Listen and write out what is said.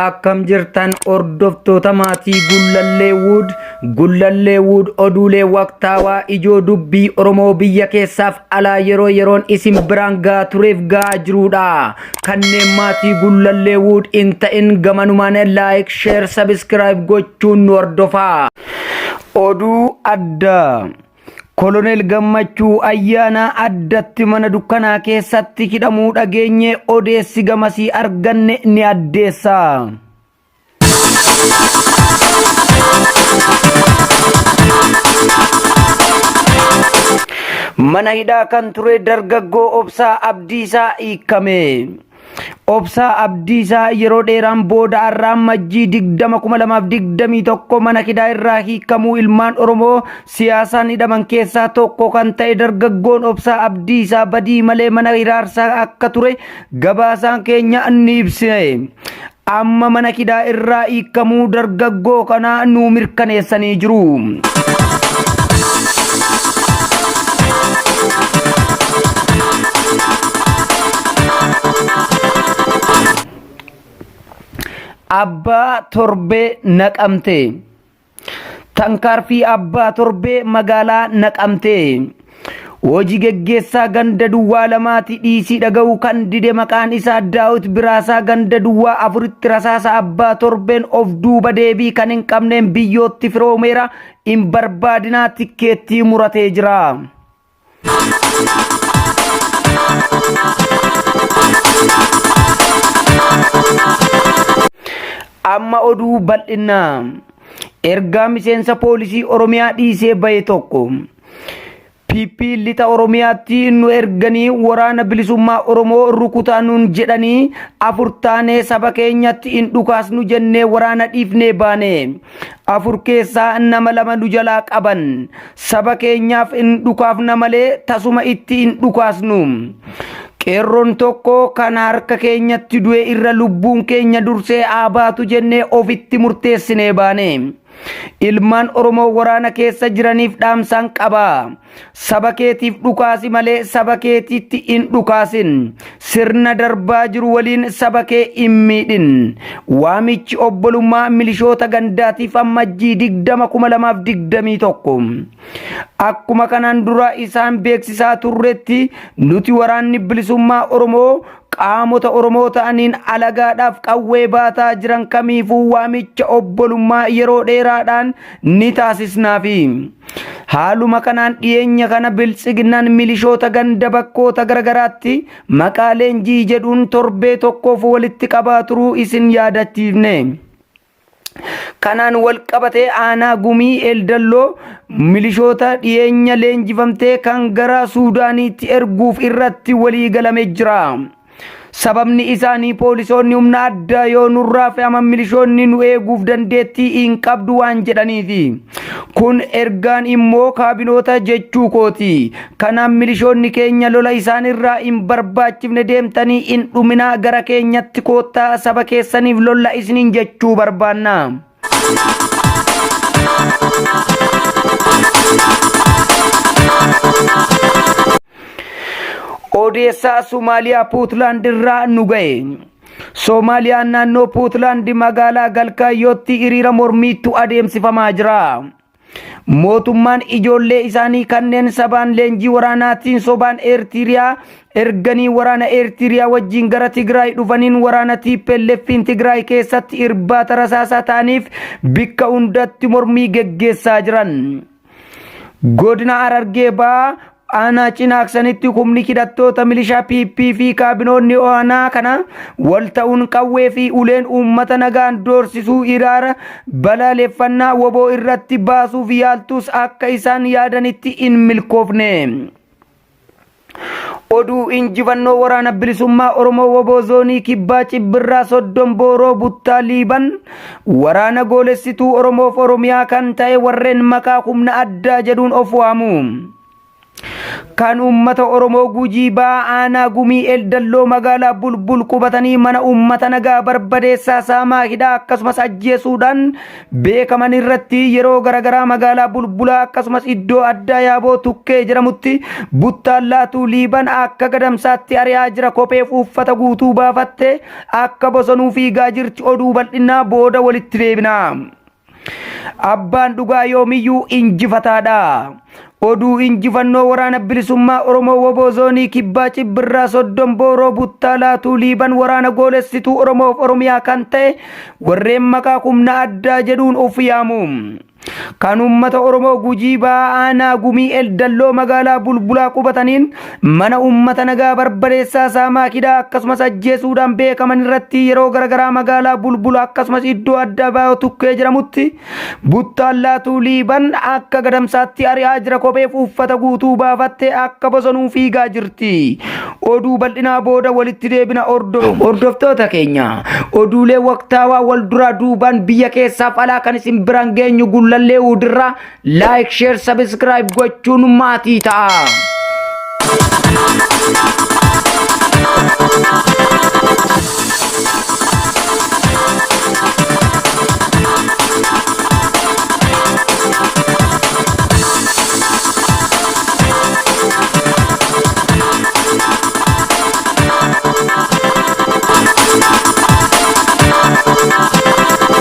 akkam jirtan ordoftoota maatii Gullallee Wood oduulee waqtaawaa ijoo dubbii Oromoo biyya keessaaf alaa yeroon isin biraan gaa tureef gaa jirudha. Kanneen maatii Gullallee Wood in ta'in gamanumaan like, share, subscribe gochuun nu hordofaa. Oduu adda Kolonel Gammachuu ayyaana addatti mana dukkanaa keessatti hidhamuu dhageenye odeessi gamasii arganne ni addeessa. Mana hidhaa kan ture dargaggoo Obsaa Abdiisaa hiikame. Obsaa Abdiisaa yeroo dheeraan booda arraan majjii 2021 mana hidhaa irraa hiikamuu ilmaan Oromoo siyaasaan hidhaman keessaa tokko kan ta'e dargaggoon Obsaa Abdiisaa badii malee mana hiraarsaa akka ture gabaasaan keenya ni ibsine. Amma mana hidhaa irraa hiikamuu dargaggoo kana nu mirkaneessanii jiru. Abbaa Torbee Naqamtee Tankaarfii Abbaa Torbee magaalaa Naqamtee hojii geggeessaa ganda duwwaa lamaatti dhiisii dhaga'uu kan dide maqaan isaa Daawit Biraasaa ganda duwwaa afuritti rasaasa Abbaa Torbeen of duuba deebii kan hin qabneen biyyootti firoomeera hin barbaadinaa tikkeettii muratee jira. Amma oduu bal'inaa ergaa miseensa poolisii Oromiyaa dhiisee bahe tokko PP lixa Oromiyaatti nu erganii waraana bilisummaa Oromoo rukutaa nuun jedhanii afur taanee saba keenyatti hin dhukaasnu jennee waraana dhiifnee baane. Afur keessaa nama lama nu jalaa qaban. Saba keenyaaf hin dhukaafna malee tasuma itti hin dhukaasnu. Qeerroon tokko kan harka keenyatti du'e irra lubbuun keenya dursee aabaatu jennee ofitti murteessinee baane. Ilmaan Oromoo waraana keessa jiraniif dhaamsaan qaba. Saba keetiif dhukaasi malee saba keetitti hin dhukaasin. Sirna darbaa jiru waliin saba kee hin miidhin. Waamichi obbolummaa milishoota gandaatiif ammajjii 2021. Akkuma kanaan dura isaan beeksisaa turretti nuti waraanni bilisummaa Oromoo qaamota Oromoo ta'aniin alagaadhaaf qawwee baataa jiran kamiifuu waamicha obbolummaa yeroo dheeraadhaan ni taasisnaafi. Haaluma kanaan dhiyeenya kana biltsiginnaan milishoota ganda bakkoota garagaraatti maqaa leenjii jedhuun torbee tokkoof walitti qabaa turuu isin yaadachiifne. Kanaan wal qabatee aanaa gumii Eldalloo milishoota dhiyeenya leenjifamtee kan gara Suudaaniitti erguuf irratti walii galame jira. Sababni isaanii poolisoonni humna addaa yoo nurraa fe'aman milishoonni nu eeguuf dandeettii hin qabdu waan jedhaniifi. Kun ergaan immoo kaabinoota jechuu kooti. Kanaan milishoonni keenya lola isaan irraa hin barbaachifne deemtanii hin dhuminaa gara keenyatti koottaa saba keessaniif lolla isiniin jechuu barbaanna. Odeessaa Somaaliyaa Puutlaand irraa nu ga'e. Soomaaliyaan naannoo Puutlaand magaalaa Galkaayyootti hiriira mormiitu adeemsifamaa jira. Mootummaan ijoollee isaanii kanneen sabaan leenjii waraanaatiin sobaan Eertiriyaa erganii waraana Eertiriyaa wajjin gara Tigraay dhufaniin waraana TPLF'n Tigraay keessatti irbaata rasaasaa ta'aniif bikka hundatti mormii geggeessaa jiran. Godina Harargee Bahaa aanaa Cinaaksanitti humni hidhattoota milishaa PP fi kaabinoonni aanaa kana wal ta'uun qawwee fi uleen uummata nagaan doorsisuu hiraara balaaleffannaa woboo irratti baasuuf yaaltus akka isaan yaadanitti hin milkoofne. Oduu injifannoo waraana bilisummaa Oromoo woboo zoonii kibbaa Cibbirraa Soddon Booroo Buttaa Liiban waraana goolessituu Oromoof Oromiyaa kan ta'e warreen maqaa humna addaa jedhuun of waamu. kan ummata Oromoo Gujii Aanaa Gumii Eldalloo magaalaa Bulbul qubatanii mana ummata nagaa barbadeessaa saamaa hidhaa akkasumas ajjeesuudhaan beekaman irratti yeroo garagaraa magaalaa Bulbulaa akkasumas iddoo addaa Yaaboo Tukkee jedhamutti Buttaalaatuu Liiban akka gadamsaatti ari'aa jira. Kophee uffata guutuu baafatte akka bosonuu fiigaa jirti. Oduu bal'inaa booda walitti deebina. Abbaan dhugaa yoomiyyuu injifataadha. Oduu injifannoo waraana bilisummaa Oromoo Woboo Zoonii Kibbaa Cibbirraa Soddon Booroo Buttaalaatuu Liiban waraana goolessituu Oromoof Oromiyaa kan ta'e warreen maqaa humna addaa jedhuun of yaamu. Kan ummata Oromoo Gujii Aanaa Gumii Eldalloo magaalaa Bulbulaa qubataniin mana ummata nagaa barbadeessaa saamaa hidhaa akkasumas ajjeesuudhaan beekaman irratti yeroo garagaraa magaalaa Bulbulaa akkasumas iddoo addaa Yaaboo Tukkee jedhamutti Buttaalaatuu Liiban akka gadamsaatti ari'aa jira. Kophee uffata guutuu baafatte akka bosonuu fiigaa jirti. Oduu bal'inaa booda walitti deebina. Hordoftoota keenya oduulee waqtaawaa wal duraa duubaan biyya keessaaf alaa kan isin biraan geenyu gullallee udirra like share subscribe gochuun maatii ta'a.